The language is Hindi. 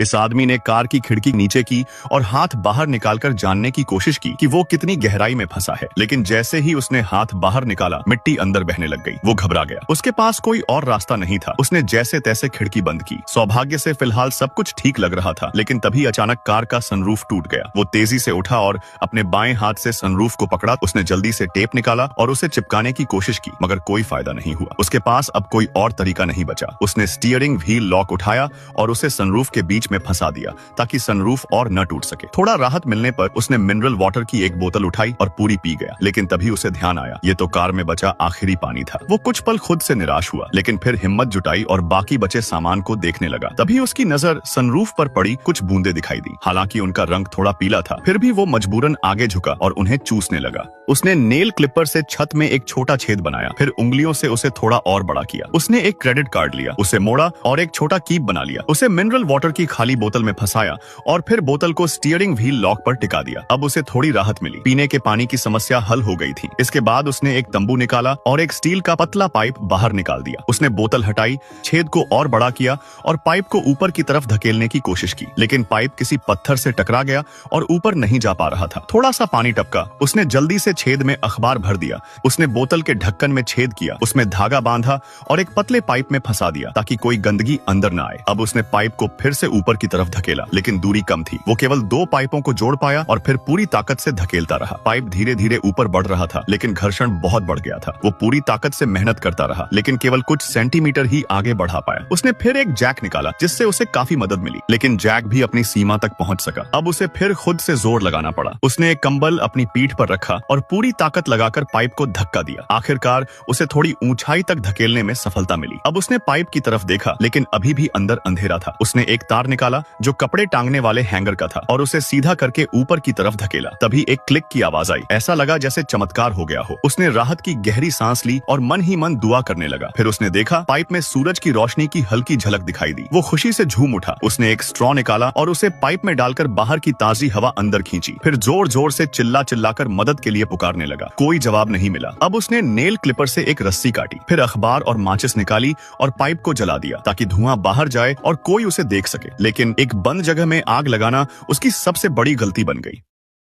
इस आदमी ने कार की खिड़की नीचे की और हाथ बाहर निकालकर जानने की कोशिश की कि वो कितनी गहराई में फंसा है, लेकिन जैसे ही उसने हाथ बाहर निकाला मिट्टी अंदर बहने लग गई। वो घबरा गया। उसके पास कोई और रास्ता नहीं था। उसने जैसे तैसे खिड़की बंद की। सौभाग्य से फिलहाल सब कुछ ठीक लग रहा था, लेकिन तभी अचानक कार का सनरूफ टूट गया। वो तेजी से उठा और अपने बाएं हाथ से सनरूफ को पकड़ा। उसने जल्दी से टेप निकाला और उसे चिपकाने की कोशिश की, मगर कोई फायदा नहीं हुआ। उसके पास अब कोई और तरीका नहीं बचा। उसने स्टीयरिंग व्हील लॉक उठाया और उसे सनरूफ के बीच में फंसा दिया ताकि सनरूफ और न टूट सके। थोड़ा राहत मिलने पर उसने मिनरल वाटर की एक बोतल उठाई और पूरी पी गया, लेकिन तभी उसे ध्यान आया ये तो कार में बचा आखिरी पानी था। वो कुछ पल खुद से निराश हुआ, लेकिन फिर हिम्मत जुटाई और बाकी बचे सामान को देखने लगा। तभी उसकी नजर सनरूफ पर पड़ी कुछ बूंदे दिखाई दी। हालांकि उनका रंग थोड़ा पीला था, फिर भी वो मजबूरन आगे झुका और उन्हें चूसने लगा। उसने नेल क्लिपर से छत में एक छोटा छेद बनाया, फिर उंगलियों से उसे थोड़ा और बड़ा किया। उसने एक क्रेडिट कार्ड लिया, उसे मोड़ा और एक छोटा कीप बना लिया। उसे मिनरल वाटर की खाली बोतल में फंसाया और फिर बोतल को स्टीयरिंग व्हील लॉक पर टिका दिया। अब उसे थोड़ी राहत मिली। पीने के पानी की समस्या हल हो गई थी। इसके बाद उसने एक तंबू निकाला और एक स्टील का पतला पाइप बाहर निकाल दिया। उसने बोतल हटाई, छेद को और बड़ा किया और पाइप को ऊपर की तरफ धकेलने की कोशिश की, लेकिन पाइप किसी पत्थर से टकरा गया और ऊपर नहीं जा पा रहा था। थोड़ा सा पानी टपका। उसने जल्दी से छेद में अखबार भर दिया। उसने बोतल के ढक्कन में छेद किया, उसमें धागा बांधा और एक पतले पाइप में फंसा दिया ताकि कोई गंदगी अंदर न आए। अब उसने पाइप को फिर से ऊपर की तरफ धकेला, लेकिन दूरी कम थी। वो केवल 2 पाइपों को जोड़ पाया और फिर पूरी ताकत से धकेलता रहा। पाइप धीरे धीरे ऊपर बढ़ रहा था, लेकिन घर्षण बहुत बढ़ गया था। वो पूरी ताकत से मेहनत करता रहा, लेकिन केवल कुछ सेंटीमीटर ही आगे बढ़ा पाया। उसने फिर एक जैक निकाला, जिससे उसे काफी मदद मिली, लेकिन जैक भी अपनी सीमा तक पहुंच सका। अब उसे फिर खुद से जोर लगाना पड़ा। उसने एक कंबल अपनी पीठ पर रखा और पूरी ताकत लगाकर पाइप को धक्का दिया। आखिरकार उसे थोड़ी ऊंचाई तक धकेलने में सफलता मिली। अब उसने पाइप की तरफ देखा, लेकिन अभी भी अंदर अंधेरा था। उसने एक तार निकाला जो कपड़े टांगने वाले हैंगर का था और उसे सीधा करके ऊपर की तरफ धकेला। तभी एक क्लिक की आवाज आई। ऐसा लगा जैसे चमत्कार हो गया हो। उसने राहत की गहरी सांस ली और मन ही मन दुआ करने लगा। फिर उसने देखा पाइप में सूरज की रोशनी की हल्की झलक दिखाई दी। वो खुशी से झूम उठा। उसने एक स्ट्रॉ निकाला और उसे पाइप में डालकर बाहर की ताजी हवा अंदर खींची। फिर जोर जोर से चिल्ला चिल्लाकर मदद के लिए पुकारने लगा। कोई जवाब नहीं मिला। अब उसने नेल क्लिपर से एक रस्सी काटी, फिर अखबार और माचिस निकाली और पाइप को जला दिया ताकि धुआं बाहर जाए और कोई उसे देख सके। लेकिन एक बंद जगह में आग लगाना उसकी सबसे बड़ी गलती बन गई।